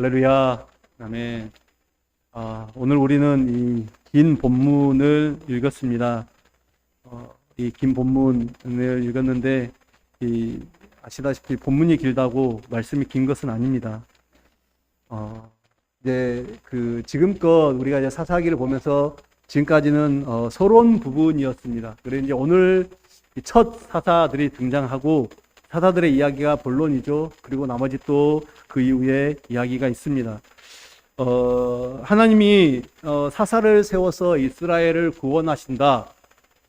할렐루야. 아멘. 오늘 우리는 이 긴 본문을 읽었습니다. 이 긴 본문을 읽었는데, 아시다시피 본문이 길다고 말씀이 긴 것은 아닙니다. 이제 지금껏 우리가 이제 사사기를 보면서 지금까지는 서론 부분이었습니다. 그리고 이제 오늘 첫 사사들이 등장하고 사사들의 이야기가 본론이죠. 그리고 나머지 또 그 이후에 이야기가 있습니다. 하나님이 사사를 세워서 이스라엘을 구원하신다.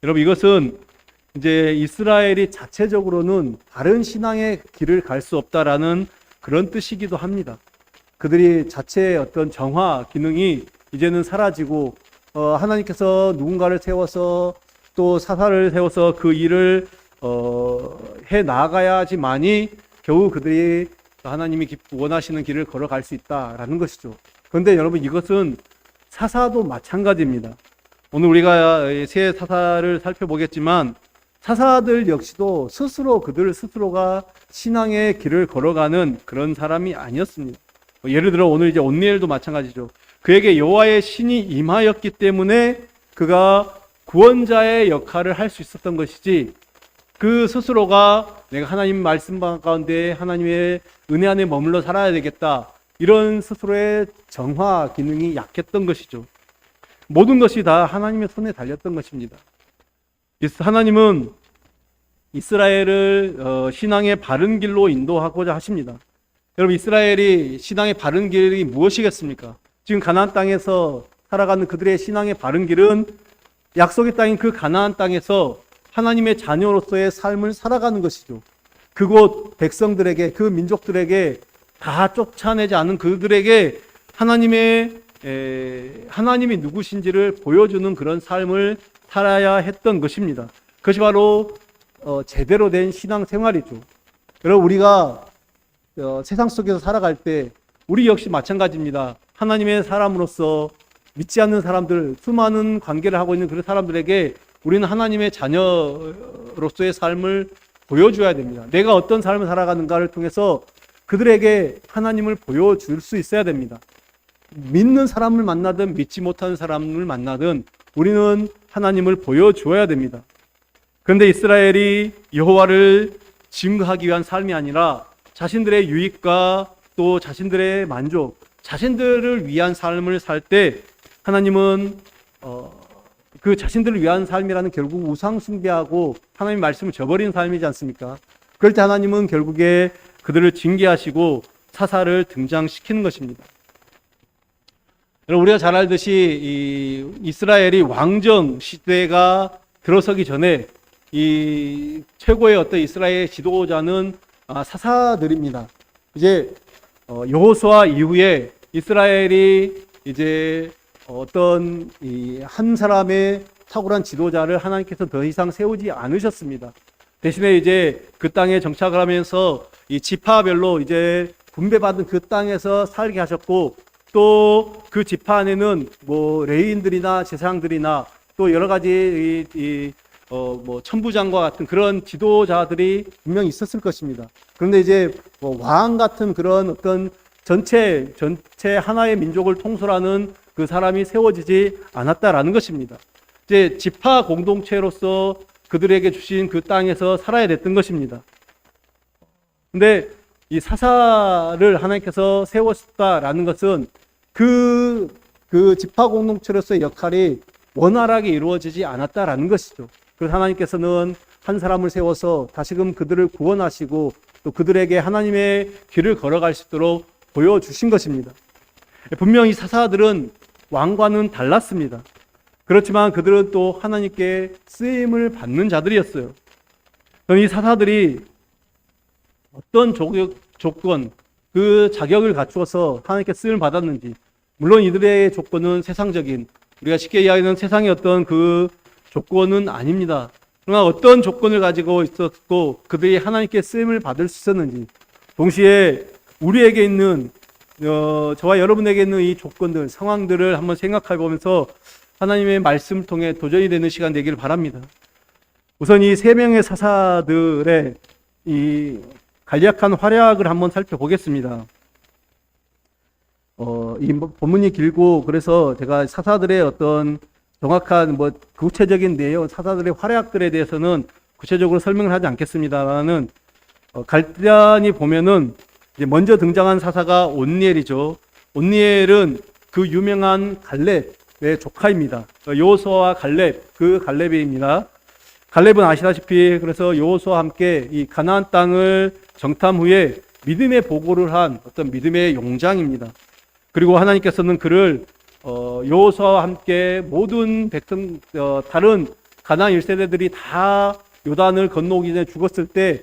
여러분, 이것은 이제 이스라엘이 자체적으로는 다른 신앙의 길을 갈 수 없다라는 그런 뜻이기도 합니다. 그들이 자체의 어떤 정화 기능이 이제는 사라지고 하나님께서 누군가를 세워서 또 사사를 세워서 그 일을 해 나아가야지만이 겨우 그들이 하나님이 원하시는 길을 걸어갈 수 있다라는 것이죠. 그런데 여러분, 이것은 사사도 마찬가지입니다. 오늘 우리가 새 사사를 살펴보겠지만 사사들 역시도 그들 스스로가 신앙의 길을 걸어가는 그런 사람이 아니었습니다. 예를 들어 오늘 이제 온니엘도 마찬가지죠. 그에게 여호와의 신이 임하였기 때문에 그가 구원자의 역할을 할 수 있었던 것이지, 그 스스로가 내가 하나님 말씀 가운데 하나님의 은혜 안에 머물러 살아야 되겠다, 이런 스스로의 정화 기능이 약했던 것이죠. 모든 것이 다 하나님의 손에 달렸던 것입니다. 하나님은 이스라엘을 신앙의 바른 길로 인도하고자 하십니다. 여러분, 이스라엘이 신앙의 바른 길이 무엇이겠습니까? 지금 가나안 땅에서 살아가는 그들의 신앙의 바른 길은 약속의 땅인 그 가나안 땅에서 하나님의 자녀로서의 삶을 살아가는 것이죠. 그곳 백성들에게, 그 민족들에게 다 쫓아내지 않은 그들에게 하나님이 누구신지를 보여주는 그런 삶을 살아야 했던 것입니다. 그것이 바로 제대로 된 신앙생활이죠. 여러분, 우리가 세상 속에서 살아갈 때 우리 역시 마찬가지입니다. 하나님의 사람으로서 믿지 않는 사람들, 수많은 관계를 하고 있는 그런 사람들에게 우리는 하나님의 자녀로서의 삶을 보여줘야 됩니다. 내가 어떤 삶을 살아가는가를 통해서 그들에게 하나님을 보여줄 수 있어야 됩니다. 믿는 사람을 만나든 믿지 못하는 사람을 만나든 우리는 하나님을 보여줘야 됩니다. 그런데 이스라엘이 여호와를 증거하기 위한 삶이 아니라 자신들의 유익과 또 자신들의 만족, 자신들을 위한 삶을 살 때 하나님은 그 자신들을 위한 삶이라는 결국 우상 숭배하고 하나님의 말씀을 저버린 삶이지 않습니까? 그럴 때 하나님은 결국에 그들을 징계하시고 사사를 등장시키는 것입니다. 우리가 잘 알듯이 이 이스라엘이 왕정 시대가 들어서기 전에 이 최고의 어떤 이스라엘 지도자는 사사들입니다. 이제 여호수아 이후에 이스라엘이 이제 어떤 한 사람의 탁월한 지도자를 하나님께서 더 이상 세우지 않으셨습니다. 대신에 이제 그 땅에 정착을 하면서 이 지파별로 이제 분배받은 그 땅에서 살게 하셨고, 또 그 지파 안에는 뭐 레위인들이나 제사장들이나 또 여러 가지 뭐 천부장과 같은 그런 지도자들이 분명히 있었을 것입니다. 그런데 이제 뭐 왕 같은 그런 어떤 전체 하나의 민족을 통솔하는 그 사람이 세워지지 않았다라는 것입니다. 이제 지파 공동체로서 그들에게 주신 그 땅에서 살아야 됐던 것입니다. 근데 이 사사를 하나님께서 세웠다라는 것은 그 지파 공동체로서의 역할이 원활하게 이루어지지 않았다라는 것이죠. 그래서 하나님께서는 한 사람을 세워서 다시금 그들을 구원하시고 또 그들에게 하나님의 길을 걸어갈 수 있도록 보여주신 것입니다. 분명히 사사들은 왕과는 달랐습니다. 그렇지만 그들은 또 하나님께 쓰임을 받는 자들이었어요. 이 사사들이 어떤 조건, 그 자격을 갖추어서 하나님께 쓰임을 받았는지, 물론 이들의 조건은 세상적인, 우리가 쉽게 이야기하는 세상의 어떤 그 조건은 아닙니다. 그러나 어떤 조건을 가지고 있었고 그들이 하나님께 쓰임을 받을 수 있었는지, 동시에 우리에게 있는 저와 여러분에게 있는 이 조건들, 상황들을 한번 생각해 보면서 하나님의 말씀을 통해 도전이 되는 시간 되기를 바랍니다. 우선 이 세 명의 사사들의 이 간략한 활약을 한번 살펴보겠습니다. 이 본문이 길고 그래서 제가 사사들의 어떤 정확한 구체적인 내용, 사사들의 활약들에 대해서는 구체적으로 설명을 하지 않겠습니다만은 갈대안이 보면은 이제 먼저 등장한 사사가 온니엘이죠. 온니엘은 그 유명한 갈렙의 조카입니다. 여호수아와 갈렙, 그 갈렙입니다. 갈렙은 아시다시피 그래서 여호수아와 함께 이 가나안 땅을 정탐 후에 믿음의 보고를 한 어떤 믿음의 용장입니다. 그리고 하나님께서는 그를 여호수아와 함께 모든 백성 다른 가나안 1세대들이 다 요단을 건너오기 전에 죽었을 때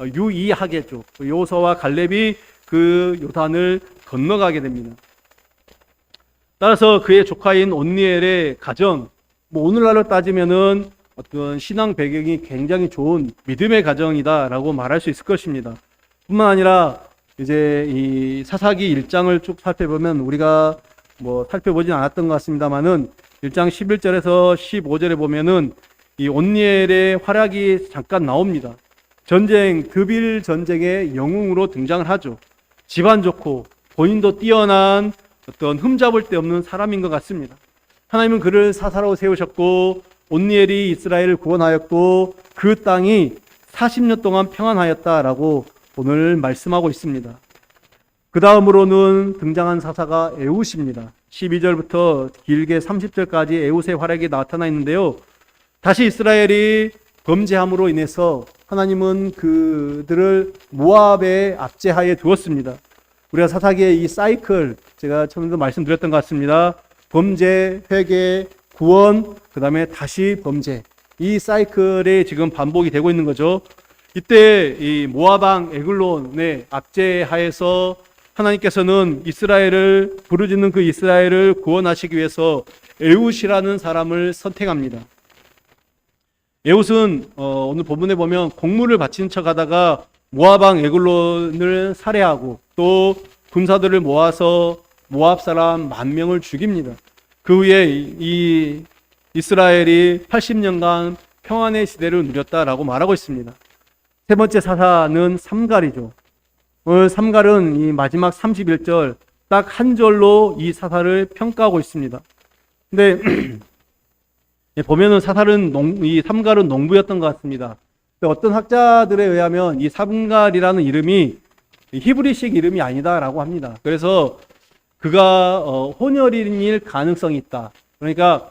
유의하게죠. 여호수아와 갈렙이 그 요단을 건너가게 됩니다. 따라서 그의 조카인 온니엘의 가정, 오늘날로 따지면은 어떤 신앙 배경이 굉장히 좋은 믿음의 가정이다라고 말할 수 있을 것입니다. 뿐만 아니라 이제 이 사사기 1장을 쭉 살펴보면 우리가 살펴보진 않았던 것 같습니다만은 1장 11절에서 15절에 보면은 이 온니엘의 활약이 잠깐 나옵니다. 드빌 전쟁의 영웅으로 등장을 하죠. 집안 좋고 본인도 뛰어난 어떤 흠잡을 데 없는 사람인 것 같습니다. 하나님은 그를 사사로 세우셨고 온니엘이 이스라엘을 구원하였고 그 땅이 40년 동안 평안하였다라고 오늘 말씀하고 있습니다. 그 다음으로는 등장한 사사가 에훗입니다. 12절부터 길게 30절까지 에훗의 활약이 나타나 있는데요. 다시 이스라엘이 범죄함으로 인해서 하나님은 그들을 모압의 압제하에 두었습니다. 우리가 사사기의 이 사이클, 제가 처음에도 말씀드렸던 것 같습니다. 범죄, 회개, 구원, 그 다음에 다시 범죄. 이 사이클이 지금 반복이 되고 있는 거죠. 이때 이 모압 왕 에글론의 압제하에서 하나님께서는 이스라엘을 부르짖는 그 이스라엘을 구원하시기 위해서 에훗이라는 사람을 선택합니다. 에훗은 오늘 본문에 보면 공물을 바치는 척하다가 모압 왕 에글론을 살해하고 또 군사들을 모아서 모압 사람 10,000명을 죽입니다. 그 후에 이 이스라엘이 80년간 평안의 시대를 누렸다라고 말하고 있습니다. 세 번째 사사는 삼갈이죠. 오늘 삼갈은 이 마지막 31절 딱 한 절로 이 사사를 평가하고 있습니다. 근데 보면은 이 삼갈은 농부였던 것 같습니다. 어떤 학자들에 의하면 이 삼갈이라는 이름이 히브리식 이름이 아니다라고 합니다. 그래서 그가 혼혈인일 가능성이 있다. 그러니까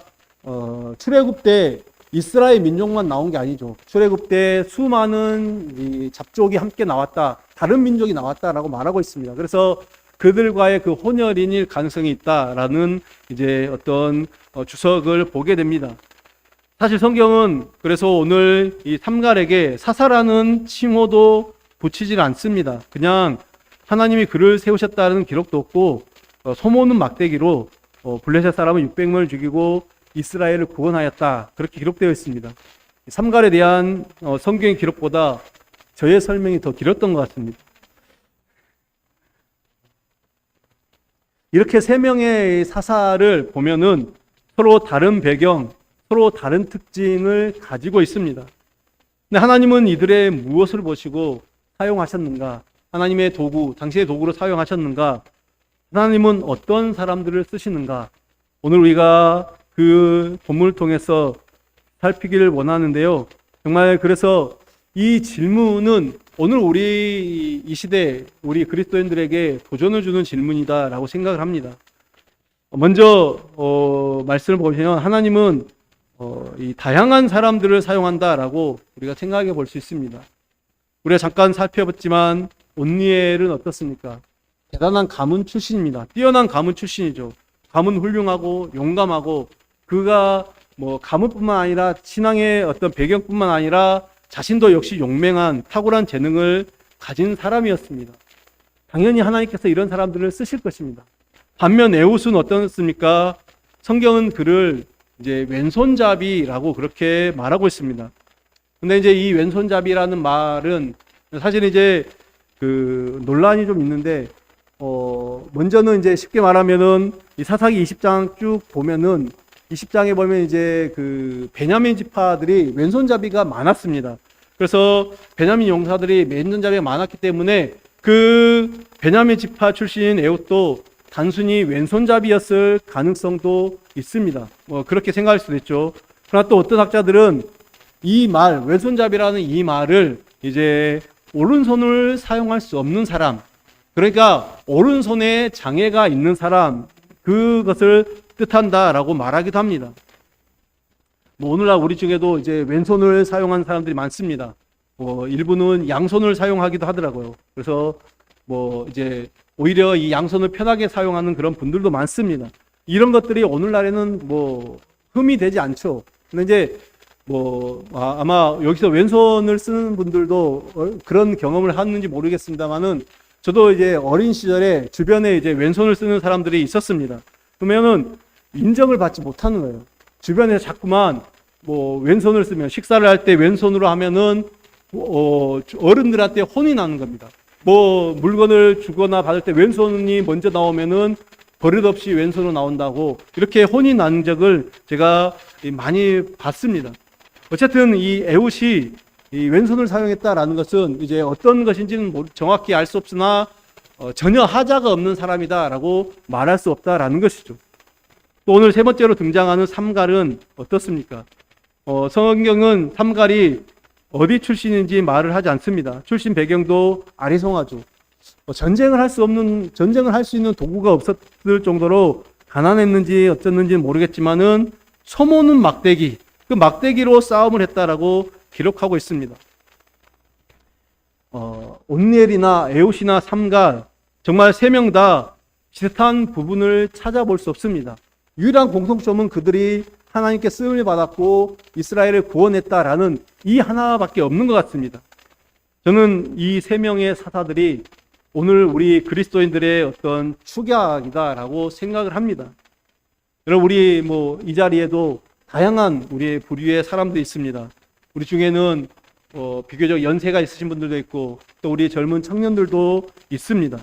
출애굽 때 이스라엘 민족만 나온 게 아니죠. 출애굽 때 수많은 이 잡족이 함께 나왔다. 다른 민족이 나왔다라고 말하고 있습니다. 그래서 그들과의 그 혼혈인일 가능성이 있다라는 이제 어떤 주석을 보게 됩니다. 사실 성경은 그래서 오늘 이 삼갈에게 사사라는 칭호도 붙이질 않습니다. 그냥 하나님이 그를 세우셨다는 기록도 없고 소모는 막대기로 블레셋 사람은 600명을 죽이고 이스라엘을 구원하였다. 그렇게 기록되어 있습니다. 삼갈에 대한 성경의 기록보다 저의 설명이 더 길었던 것 같습니다. 이렇게 세 명의 사사를 보면은 서로 다른 배경, 서로 다른 특징을 가지고 있습니다. 근데 하나님은 이들의 무엇을 보시고 사용하셨는가? 하나님의 도구, 당신의 도구로 사용하셨는가? 하나님은 어떤 사람들을 쓰시는가? 오늘 우리가 그 본문을 통해서 살피기를 원하는데요. 정말 그래서 이 질문은 오늘 우리 이 시대 우리 그리스도인들에게 도전을 주는 질문이다라고 생각을 합니다. 먼저 말씀을 보시면 하나님은 이 다양한 사람들을 사용한다라고 우리가 생각해 볼 수 있습니다. 우리가 잠깐 살펴봤지만 온니엘은 어떻습니까? 대단한 가문 출신입니다. 뛰어난 가문 출신이죠. 가문 훌륭하고 용감하고 그가 가문뿐만 아니라 신앙의 어떤 배경뿐만 아니라 자신도 역시 용맹한 탁월한 재능을 가진 사람이었습니다. 당연히 하나님께서 이런 사람들을 쓰실 것입니다. 반면 에훗은 어떻습니까? 성경은 그를 이제 왼손잡이라고 그렇게 말하고 있습니다. 근데 이제 이 왼손잡이라는 말은 사실 이제 그 논란이 좀 있는데 먼저는 이제 쉽게 말하면은 이 사사기 20장 쭉 보면은 20장에 보면 이제 그 베냐민 지파들이 왼손잡이가 많았습니다. 그래서 베냐민 용사들이 왼손잡이가 많았기 때문에 그 베냐민 지파 출신인 에훗도 단순히 왼손잡이였을 가능성도 있습니다. 뭐 그렇게 생각할 수도 있죠. 그러나 또 어떤 학자들은 이 말, 왼손잡이라는 이 말을 이제 오른손을 사용할 수 없는 사람, 그러니까 오른손에 장애가 있는 사람, 그것을 뜻한다라고 말하기도 합니다. 뭐 오늘날 우리 중에도 이제 왼손을 사용하는 사람들이 많습니다. 일부는 양손을 사용하기도 하더라고요. 그래서 뭐 이제 오히려 이 양손을 편하게 사용하는 그런 분들도 많습니다. 이런 것들이 오늘날에는 뭐 흠이 되지 않죠. 근데 이제 뭐 아마 여기서 왼손을 쓰는 분들도 그런 경험을 하는지 모르겠습니다만은 저도 이제 어린 시절에 주변에 이제 왼손을 쓰는 사람들이 있었습니다. 그러면은 인정을 받지 못하는 거예요. 주변에 자꾸만 뭐 왼손을 쓰면 식사를 할 때 왼손으로 하면은 어른들한테 혼이 나는 겁니다. 뭐 물건을 주거나 받을 때 왼손이 먼저 나오면은 버릇없이 왼손으로 나온다고 이렇게 혼이 난 적을 제가 많이 봤습니다. 어쨌든 이 에훗이 이 왼손을 사용했다라는 것은 이제 어떤 것인지는 정확히 알 수 없으나 전혀 하자가 없는 사람이다라고 말할 수 없다라는 것이죠. 또 오늘 세 번째로 등장하는 삼갈은 어떻습니까? 성경은 삼갈이 어디 출신인지 말을 하지 않습니다. 출신 배경도 아리송하죠. 전쟁을 할 수 있는 도구가 없었을 정도로 가난했는지 어쩌는지는 모르겠지만은 소모는 막대기, 그 막대기로 싸움을 했다라고 기록하고 있습니다. 온니엘이나 에훗이나 삼갈, 정말 세 명 다 비슷한 부분을 찾아볼 수 없습니다. 유일한 공통점은 그들이 하나님께 쓰임을 받았고 이스라엘을 구원했다라는 이 하나밖에 없는 것 같습니다. 저는 이 세 명의 사사들이 오늘 우리 그리스도인들의 어떤 축약이다라고 생각을 합니다. 여러분, 우리 뭐 이 자리에도 다양한 우리의 부류의 사람도 있습니다. 우리 중에는 비교적 연세가 있으신 분들도 있고 또 우리 젊은 청년들도 있습니다.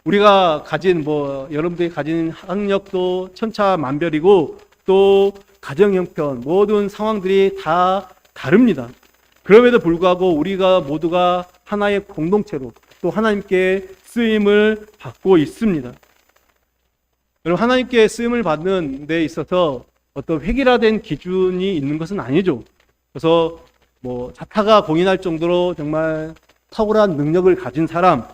우리가 가진 여러분들이 가진 학력도 천차만별이고 또 가정 형편 모든 상황들이 다 다릅니다. 그럼에도 불구하고 우리가 모두가 하나의 공동체로 또 하나님께 쓰임을 받고 있습니다. 여러분, 하나님께 쓰임을 받는 데 있어서 어떤 획일화된 기준이 있는 것은 아니죠. 그래서 자타가 공인할 정도로 정말 탁월한 능력을 가진 사람,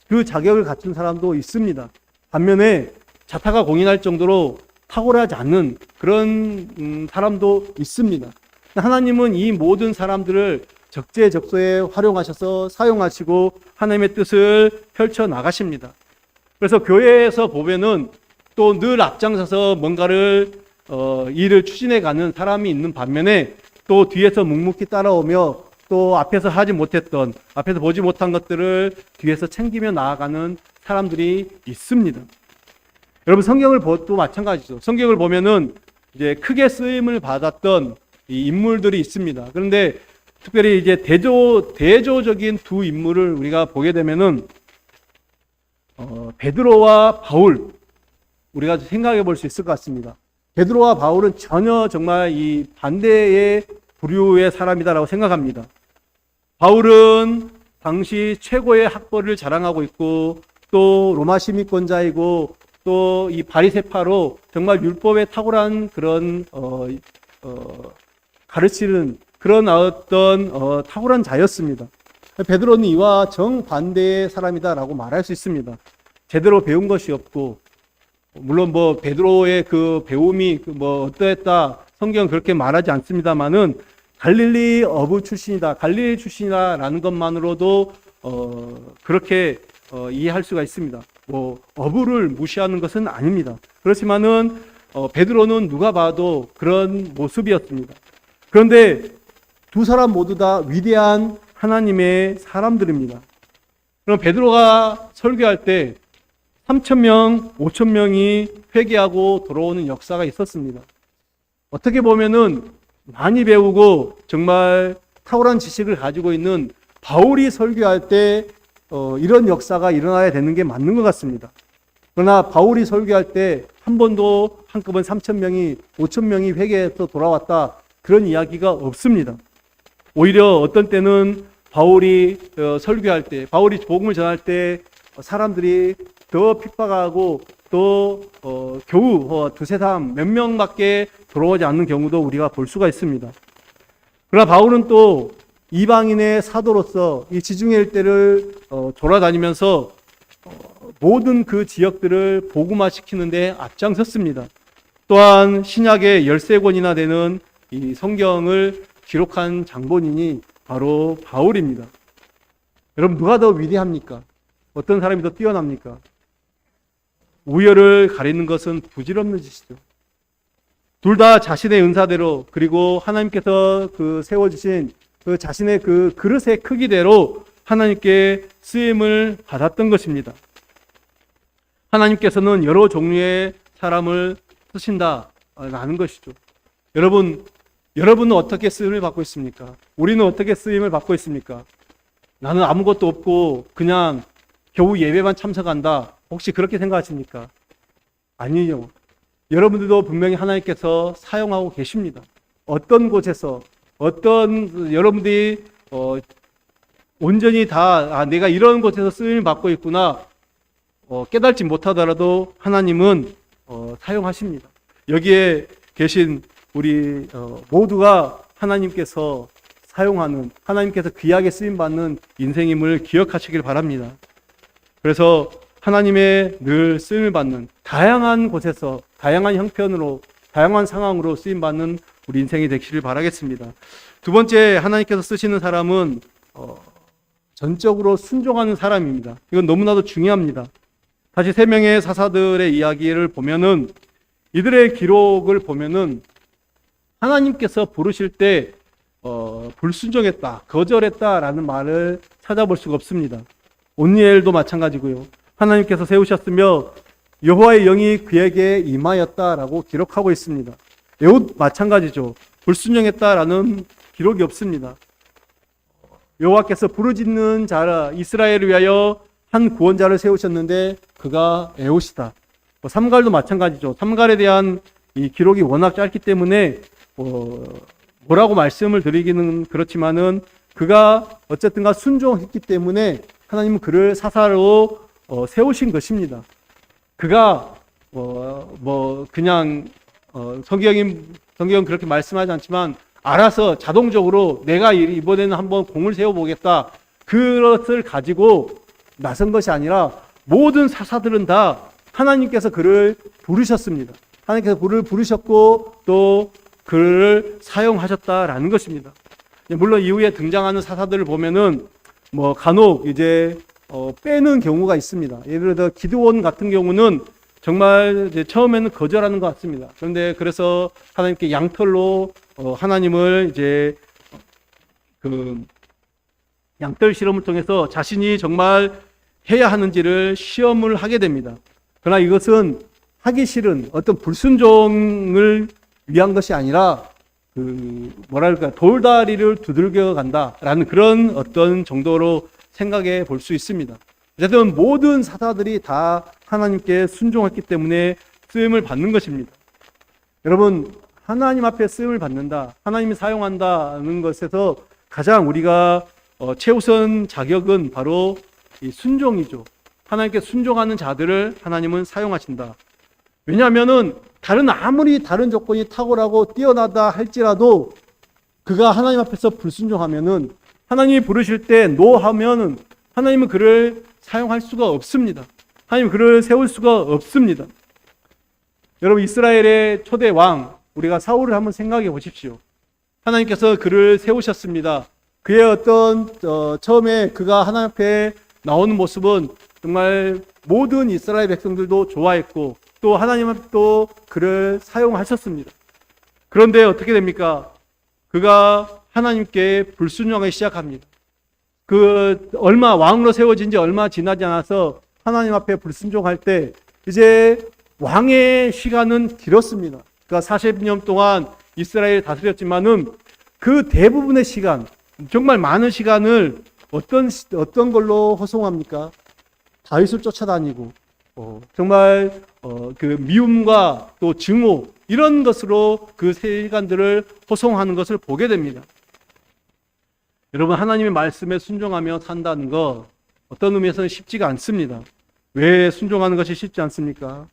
그 자격을 갖춘 사람도 있습니다. 반면에 자타가 공인할 정도로 탁월하지 않는 그런 사람도 있습니다. 하나님은 이 모든 사람들을 적재적소에 활용하셔서 사용하시고 하나님의 뜻을 펼쳐 나가십니다. 그래서 교회에서 보면은 또 늘 앞장서서 뭔가를 일을 추진해 가는 사람이 있는 반면에 또 뒤에서 묵묵히 따라오며 또 앞에서 하지 못했던, 앞에서 보지 못한 것들을 뒤에서 챙기며 나아가는 사람들이 있습니다. 여러분, 성경을 또 마찬가지죠. 성경을 보면은 이제 크게 쓰임을 받았던 이 인물들이 있습니다. 그런데 특별히 이제 대조적인 두 인물을 우리가 보게 되면은 베드로와 바울, 우리가 생각해 볼 수 있을 것 같습니다. 베드로와 바울은 전혀 정말 이 반대의 부류의 사람이다라고 생각합니다. 바울은 당시 최고의 학벌을 자랑하고 있고 또 로마 시민권자이고 또 이 바리새파로 정말 율법에 탁월한 그런 가르치는 그런 어떤 탁월한 자였습니다. 베드로는 이와 정반대의 사람이다라고 말할 수 있습니다. 제대로 배운 것이 없고, 물론 베드로의 그 배움이 어떠했다 성경은 그렇게 말하지 않습니다만은 갈릴리 어부 출신이다, 갈릴리 출신이다라는 것만으로도 그렇게 이해할 수가 있습니다. 어부를 무시하는 것은 아닙니다. 그렇지만은 베드로는 누가 봐도 그런 모습이었습니다. 그런데 두 사람 모두 다 위대한 하나님의 사람들입니다. 그럼 베드로가 설교할 때 3,000명, 5,000명이 회개하고 돌아오는 역사가 있었습니다. 어떻게 보면은 많이 배우고 정말 탁월한 지식을 가지고 있는 바울이 설교할 때 이런 역사가 일어나야 되는 게 맞는 것 같습니다. 그러나 바울이 설교할 때 한 번도 한꺼번에 3,000명이, 5,000명이 회개해서 돌아왔다, 그런 이야기가 없습니다. 오히려 어떤 때는 바울이 설교할 때, 바울이 복음을 전할 때 사람들이 더 핍박하고 또 겨우 두세 사람 몇 명밖에 돌아오지 않는 경우도 우리가 볼 수가 있습니다. 그러나 바울은 또 이방인의 사도로서 이 지중해 일대를 돌아다니면서 모든 그 지역들을 복음화시키는 데 앞장섰습니다. 또한 신약의 13권이나 되는 이 성경을 기록한 장본인이 바로 바울입니다. 여러분, 누가 더 위대합니까? 어떤 사람이 더 뛰어납니까? 우열을 가리는 것은 부질없는 짓이죠. 둘 다 자신의 은사대로, 그리고 하나님께서 세워주신 그 자신의 그 그릇의 크기대로 하나님께 쓰임을 받았던 것입니다. 하나님께서는 여러 종류의 사람을 쓰신다라는 것이죠. 여러분은 어떻게 쓰임을 받고 있습니까? 우리는 어떻게 쓰임을 받고 있습니까? 나는 아무것도 없고 그냥 겨우 예배만 참석한다. 혹시 그렇게 생각하십니까? 아니요. 여러분들도 분명히 하나님께서 사용하고 계십니다. 어떤 곳에서 여러분들이 온전히 다 내가 이런 곳에서 쓰임을 받고 있구나 깨달지 못하더라도 하나님은 사용하십니다. 여기에 계신 우리 모두가 하나님께서 사용하는, 하나님께서 귀하게 쓰임받는 인생임을 기억하시길 바랍니다. 그래서 하나님의 늘 쓰임을 받는 다양한 곳에서 다양한 형편으로 다양한 상황으로 쓰임받는 우리 인생이 되기를 바라겠습니다. 두 번째, 하나님께서 쓰시는 사람은 전적으로 순종하는 사람입니다. 이건 너무나도 중요합니다. 다시 세 명의 사사들의 이야기를 보면은, 이들의 기록을 보면은 하나님께서 부르실 때 불순종했다, 거절했다라는 말을 찾아볼 수가 없습니다. 온니엘도 마찬가지고요. 하나님께서 세우셨으며 여호와의 영이 그에게 임하였다라고 기록하고 있습니다. 에훗 마찬가지죠. 불순종했다라는 기록이 없습니다. 여호와께서 부르짖는 자라 이스라엘을 위하여 한 구원자를 세우셨는데 그가 에훗이다. 삼갈도 마찬가지죠. 삼갈에 대한 이 기록이 워낙 짧기 때문에 뭐라고 말씀을 드리기는 그렇지만은 그가 어쨌든가 순종했기 때문에 하나님은 그를 사사로 세우신 것입니다. 그가 그냥 성경은 그렇게 말씀하지 않지만 알아서 자동적으로 내가 이번에는 한번 공을 세워보겠다, 그것을 가지고 나선 것이 아니라 모든 사사들은 다 하나님께서 그를 부르셨습니다. 하나님께서 그를 부르셨고 또 그를 사용하셨다라는 것입니다. 물론 이후에 등장하는 사사들을 보면은 간혹 이제 빼는 경우가 있습니다. 예를 들어 기드온 같은 경우는 정말 이제 처음에는 거절하는 것 같습니다. 그런데 그래서 하나님께 양털로 하나님을 이제 양털 실험을 통해서 자신이 정말 해야 하는지를 시험을 하게 됩니다. 그러나 이것은 하기 싫은 어떤 불순종을 위한 것이 아니라 돌다리를 두들겨 간다라는 그런 어떤 정도로 생각해 볼 수 있습니다. 어쨌든 모든 사사들이 다 하나님께 순종했기 때문에 쓰임을 받는 것입니다. 여러분, 하나님 앞에 쓰임을 받는다, 하나님이 사용한다는 것에서 가장 우리가 최우선 자격은 바로 이 순종이죠. 하나님께 순종하는 자들을 하나님은 사용하신다. 왜냐하면은 아무리 다른 조건이 탁월하고 뛰어나다 할지라도 그가 하나님 앞에서 불순종하면은, 하나님이 부르실 때 노하면은 하나님은 그를 사용할 수가 없습니다. 하나님은 그를 세울 수가 없습니다. 여러분, 이스라엘의 초대 왕, 우리가 사울을 한번 생각해 보십시오. 하나님께서 그를 세우셨습니다. 그의 어떤 처음에 그가 하나님 앞에 나오는 모습은 정말 모든 이스라엘 백성들도 좋아했고 또 하나님은 또 그를 사용하셨습니다. 그런데 어떻게 됩니까? 그가 하나님께 불순종하기 시작합니다. 왕으로 세워진 지 얼마 지나지 않아서 하나님 앞에 불순종할 때 이제 왕의 시간은 길었습니다. 그러니까 40년 동안 이스라엘을 다스렸지만은 그 대부분의 시간, 정말 많은 시간을 어떤 걸로 허송합니까? 다윗을 쫓아다니고 정말 그 미움과 또 증오, 이런 것으로 그 시간들을 호송하는 것을 보게 됩니다. 여러분, 하나님의 말씀에 순종하며 산다는 거 어떤 의미에서는 쉽지가 않습니다. 왜 순종하는 것이 쉽지 않습니까?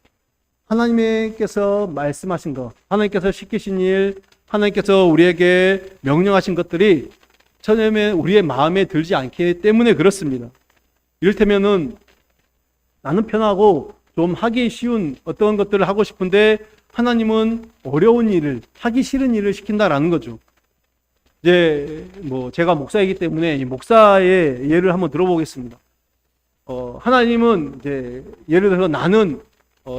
하나님께서 말씀하신 것, 하나님께서 시키신 일, 하나님께서 우리에게 명령하신 것들이 처음에 우리의 마음에 들지 않기 때문에 그렇습니다. 이를테면은 나는 편하고 좀 하기 쉬운 어떤 것들을 하고 싶은데 하나님은 어려운 일을, 하기 싫은 일을 시킨다라는 거죠. 이제 제가 목사이기 때문에 이 목사의 예를 한번 들어보겠습니다. 하나님은 이제 예를 들어서 나는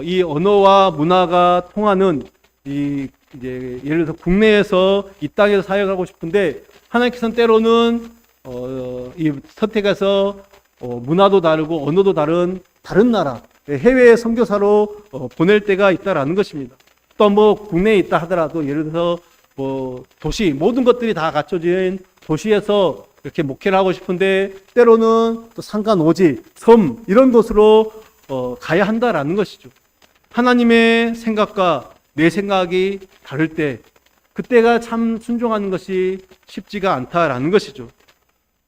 이 언어와 문화가 통하는 이제 예를 들어서 국내에서 이 땅에서 사역하고 싶은데 하나님께서는 때로는 이 선택해서 문화도 다르고 언어도 다른 나라 해외 선교사로 보낼 때가 있다라는 것입니다. 또 국내에 있다 하더라도 예를 들어서 도시 모든 것들이 다 갖춰진 도시에서 이렇게 목회를 하고 싶은데 때로는 또 산간오지, 섬 이런 곳으로 가야 한다라는 것이죠. 하나님의 생각과 내 생각이 다를 때 그때가 참 순종하는 것이 쉽지가 않다라는 것이죠.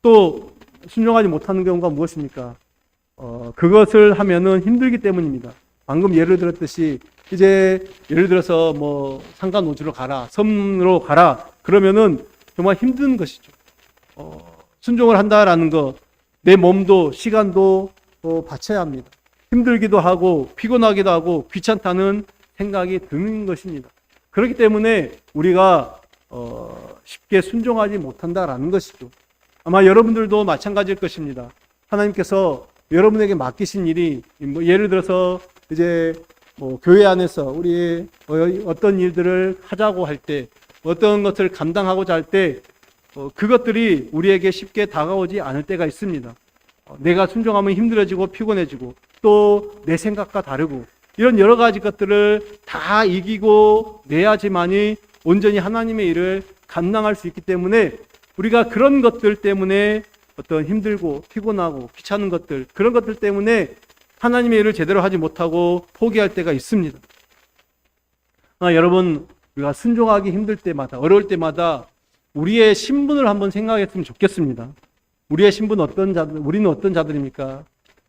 또 순종하지 못하는 경우가 무엇입니까? 그것을 하면은 힘들기 때문입니다. 방금 예를 들었듯이 이제 예를 들어서 산간오지로 가라, 섬으로 가라 그러면은 정말 힘든 것이죠. 순종을 한다라는 것, 내 몸도 시간도 바쳐야 합니다. 힘들기도 하고 피곤하기도 하고 귀찮다는 생각이 드는 것입니다. 그렇기 때문에 우리가 쉽게 순종하지 못한다라는 것이죠. 아마 여러분들도 마찬가지일 것입니다. 하나님께서 여러분에게 맡기신 일이 예를 들어서 이제 교회 안에서 우리 어떤 일들을 하자고 할 때 어떤 것을 감당하고자 할 때 그것들이 우리에게 쉽게 다가오지 않을 때가 있습니다. 내가 순종하면 힘들어지고 피곤해지고 또 내 생각과 다르고 이런 여러 가지 것들을 다 이기고 내야지만이 온전히 하나님의 일을 감당할 수 있기 때문에 우리가 그런 것들 때문에 어떤 힘들고 피곤하고 귀찮은 것들 그런 것들 때문에 하나님의 일을 제대로 하지 못하고 포기할 때가 있습니다. 여러분, 우리가 순종하기 힘들 때마다 어려울 때마다 우리의 신분을 한번 생각했으면 좋겠습니다. 우리의 신분은 우리는 어떤 자들입니까?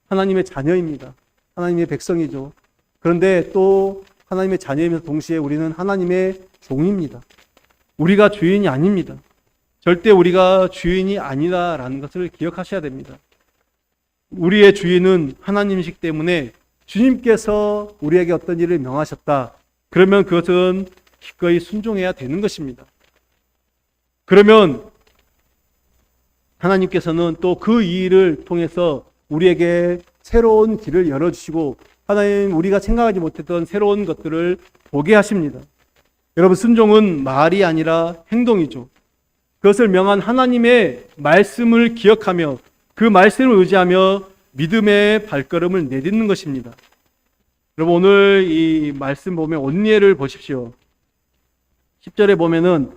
하나님의 자녀입니다. 하나님의 백성이죠. 그런데 또 하나님의 자녀이면서 동시에 우리는 하나님의 종입니다. 우리가 주인이 아닙니다. 절대 우리가 주인이 아니다라는 것을 기억하셔야 됩니다. 우리의 주인은 하나님이시기 때문에 주님께서 우리에게 어떤 일을 명하셨다. 그러면 그것은 기꺼이 순종해야 되는 것입니다. 그러면 하나님께서는 또 그 일을 통해서 우리에게 새로운 길을 열어주시고 하나님 우리가 생각하지 못했던 새로운 것들을 보게 하십니다. 여러분, 순종은 말이 아니라 행동이죠. 그것을 명한 하나님의 말씀을 기억하며 그 말씀을 의지하며 믿음의 발걸음을 내딛는 것입니다. 여러분, 오늘 이 말씀 보면 온니엘을 보십시오. 10절에 보면은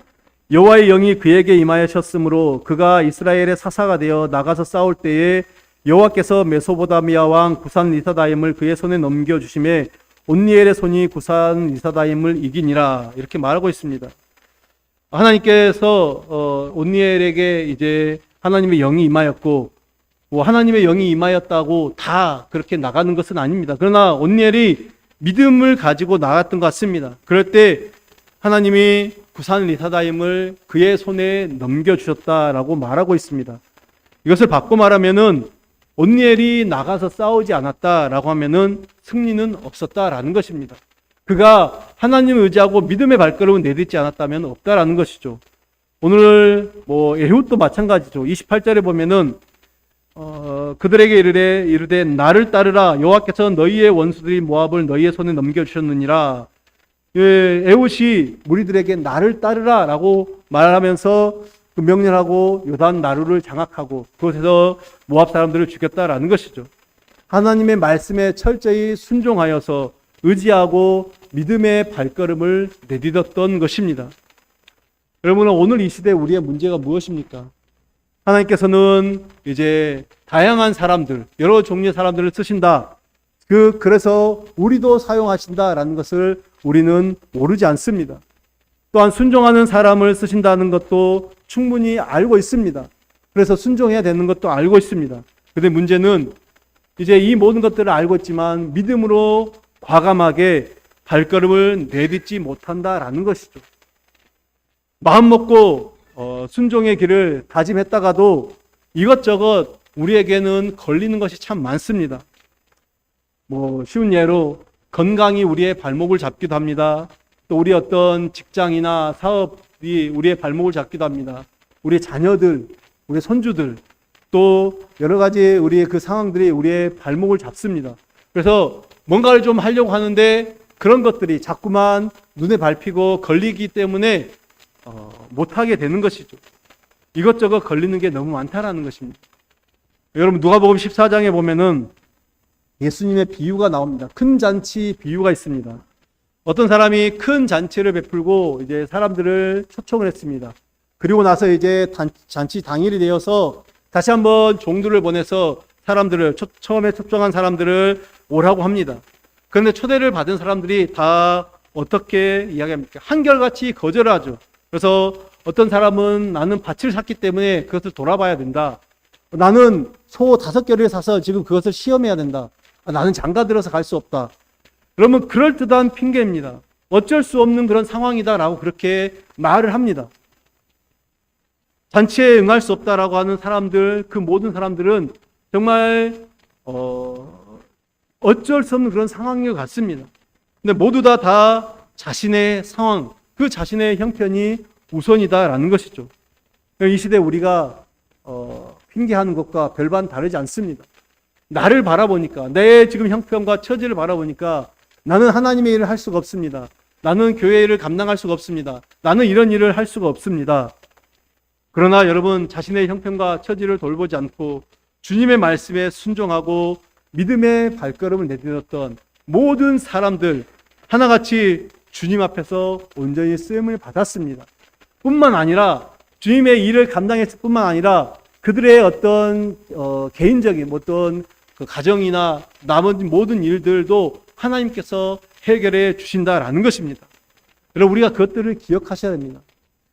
여호와의 영이 그에게 임하셨으므로 그가 이스라엘의 사사가 되어 나가서 싸울 때에 여호와께서 메소보다미아 왕 구산 리사다임을 그의 손에 넘겨주심에 온니엘의 손이 구산 리사다임을 이기니라 이렇게 말하고 있습니다. 하나님께서 온니엘에게 이제 하나님의 영이 임하였고 하나님의 영이 임하였다고 다 그렇게 나가는 것은 아닙니다. 그러나 온니엘이 믿음을 가지고 나갔던 것 같습니다. 그럴 때 하나님이 구산 리사다임을 그의 손에 넘겨주셨다라고 말하고 있습니다. 이것을 바꿔 말하면은 온니엘이 나가서 싸우지 않았다라고 하면은 승리는 없었다라는 것입니다. 그가 하나님을 의지하고 믿음의 발걸음을 내딛지 않았다면 없다라는 것이죠. 오늘 에훗도 마찬가지죠. 28절에 보면은 그들에게 이르되 나를 따르라 여호와께서 너희의 원수들이 모압을 너희의 손에 넘겨주셨느니라. 에훗이 무리들에게 나를 따르라 라고 말하면서 그 명령하고 요단 나루를 장악하고 그곳에서 모압 사람들을 죽였다라는 것이죠. 하나님의 말씀에 철저히 순종하여서 의지하고 믿음의 발걸음을 내딛었던 것입니다. 여러분은 오늘 이 시대 우리의 문제가 무엇입니까? 하나님께서는 이제 다양한 사람들, 여러 종류의 사람들을 쓰신다. 그래서 우리도 사용하신다라는 것을 우리는 모르지 않습니다. 또한 순종하는 사람을 쓰신다는 것도 충분히 알고 있습니다. 그래서 순종해야 되는 것도 알고 있습니다. 근데 문제는 이제 이 모든 것들을 알고 있지만 믿음으로 과감하게 발걸음을 내딛지 못한다라는 것이죠. 마음 먹고 순종의 길을 다짐했다가도 이것저것 우리에게는 걸리는 것이 참 많습니다. 뭐 쉬운 예로 건강이 우리의 발목을 잡기도 합니다. 또 우리 어떤 직장이나 사업이 우리의 발목을 잡기도 합니다. 우리 자녀들, 우리 손주들, 또 여러 가지 우리의 그 상황들이 우리의 발목을 잡습니다. 그래서 뭔가를 좀 하려고 하는데 그런 것들이 자꾸만 눈에 밟히고 걸리기 때문에 못하게 되는 것이죠. 이것저것 걸리는 게 너무 많다라는 것입니다. 여러분 누가복음 14장에 보면은 예수님의 비유가 나옵니다. 큰 잔치 비유가 있습니다. 어떤 사람이 큰 잔치를 베풀고 이제 사람들을 초청을 했습니다. 그리고 나서 이제 잔치 당일이 되어서 다시 한번 종들을 보내서 사람들을 처음에 초청한 사람들을 오라고 합니다. 그런데 초대를 받은 사람들이 다 어떻게 이야기합니까? 한결같이 거절하죠. 그래서 어떤 사람은 나는 밭을 샀기 때문에 그것을 돌아봐야 된다. 나는 소 5개를 사서 지금 그것을 시험해야 된다. 나는 장가 들어서 갈 수 없다. 그러면 그럴듯한 핑계입니다. 어쩔 수 없는 그런 상황이다라고 그렇게 말을 합니다. 잔치에 응할 수 없다라고 하는 사람들, 그 모든 사람들은 정말 어쩔 수 없는 그런 상황인 것 같습니다. 근데 모두 다 자신의 상황, 그 자신의 형편이 우선이다라는 것이죠. 이 시대 우리가 핑계하는 것과 별반 다르지 않습니다. 나를 바라보니까, 내 지금 형편과 처지를 바라보니까 나는 하나님의 일을 할 수가 없습니다. 나는 교회 일을 감당할 수가 없습니다. 나는 이런 일을 할 수가 없습니다. 그러나 여러분 자신의 형편과 처지를 돌보지 않고 주님의 말씀에 순종하고 믿음의 발걸음을 내딛었던 모든 사람들 하나같이 주님 앞에서 온전히 쓰임을 받았습니다. 뿐만 아니라 주님의 일을 감당했을 뿐만 아니라 그들의 어떤 개인적인 어떤 그 가정이나 나머지 모든 일들도 하나님께서 해결해 주신다라는 것입니다. 여러분 우리가 그것들을 기억하셔야 됩니다.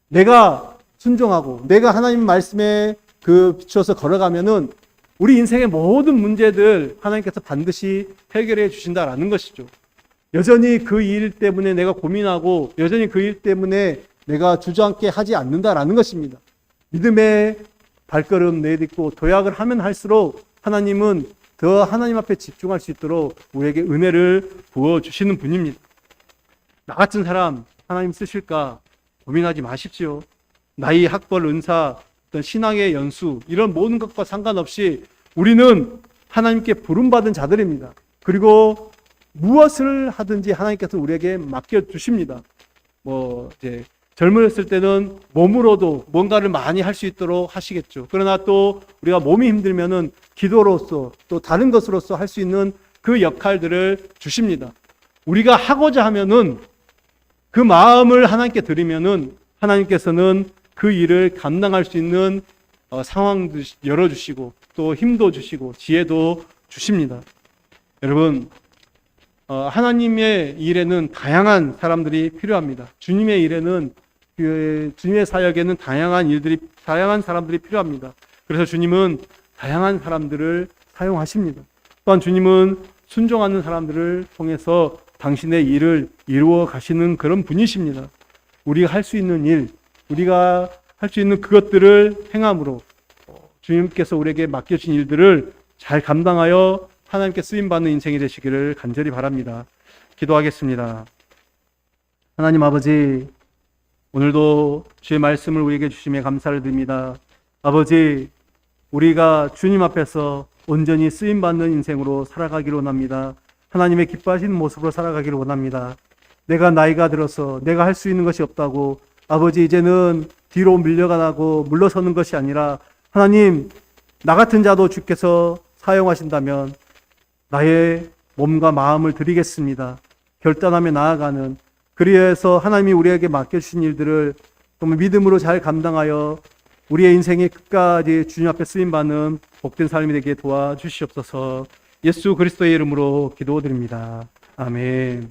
내가 순종하고 내가 하나님 말씀에 비추어서 걸어가면은 우리 인생의 모든 문제들 하나님께서 반드시 해결해 주신다라는 것이죠. 여전히 그 일 때문에 내가 고민하고 여전히 그 일 때문에 내가 주저앉게 하지 않는다라는 것입니다. 믿음의 발걸음 내딛고 도약을 하면 할수록 하나님은 더 하나님 앞에 집중할 수 있도록 우리에게 은혜를 부어주시는 분입니다. 나 같은 사람 하나님 쓰실까 고민하지 마십시오. 나이, 학벌, 은사, 어떤 신앙의 연수 이런 모든 것과 상관없이 우리는 하나님께 부름받은 자들입니다. 그리고 무엇을 하든지 하나님께서 우리에게 맡겨주십니다. 이제 젊었을 때는 몸으로도 뭔가를 많이 할 수 있도록 하시겠죠. 그러나 또 우리가 몸이 힘들면은 기도로서 또 다른 것으로서 할 수 있는 그 역할들을 주십니다. 우리가 하고자 하면은 그 마음을 하나님께 드리면은 하나님께서는 그 일을 감당할 수 있는 상황도 열어주시고 또 힘도 주시고 지혜도 주십니다. 여러분 하나님의 일에는 다양한 사람들이 필요합니다. 주님의 일에는 주님의 사역에는 다양한 사람들이 필요합니다. 그래서 주님은 다양한 사람들을 사용하십니다. 또한 주님은 순종하는 사람들을 통해서 당신의 일을 이루어 가시는 그런 분이십니다. 우리가 할 수 있는 일, 우리가 할 수 있는 그것들을 행함으로 주님께서 우리에게 맡겨진 일들을 잘 감당하여 하나님께 쓰임받는 인생이 되시기를 간절히 바랍니다. 기도하겠습니다. 하나님 아버지, 오늘도 주의 말씀을 우리에게 주심에 감사를 드립니다. 아버지, 우리가 주님 앞에서 온전히 쓰임받는 인생으로 살아가기를 원합니다. 하나님의 기뻐하시는 모습으로 살아가기를 원합니다. 내가 나이가 들어서 내가 할 수 있는 것이 없다고 아버지 이제는 뒤로 밀려가고 물러서는 것이 아니라 하나님 나 같은 자도 주께서 사용하신다면 나의 몸과 마음을 드리겠습니다. 결단하며 나아가는 그리해서 하나님이 우리에게 맡겨주신 일들을 정말 믿음으로 잘 감당하여 우리의 인생이 끝까지 주님 앞에 쓰임받는 복된 삶이 되게 도와주시옵소서. 예수 그리스도의 이름으로 기도드립니다. 아멘.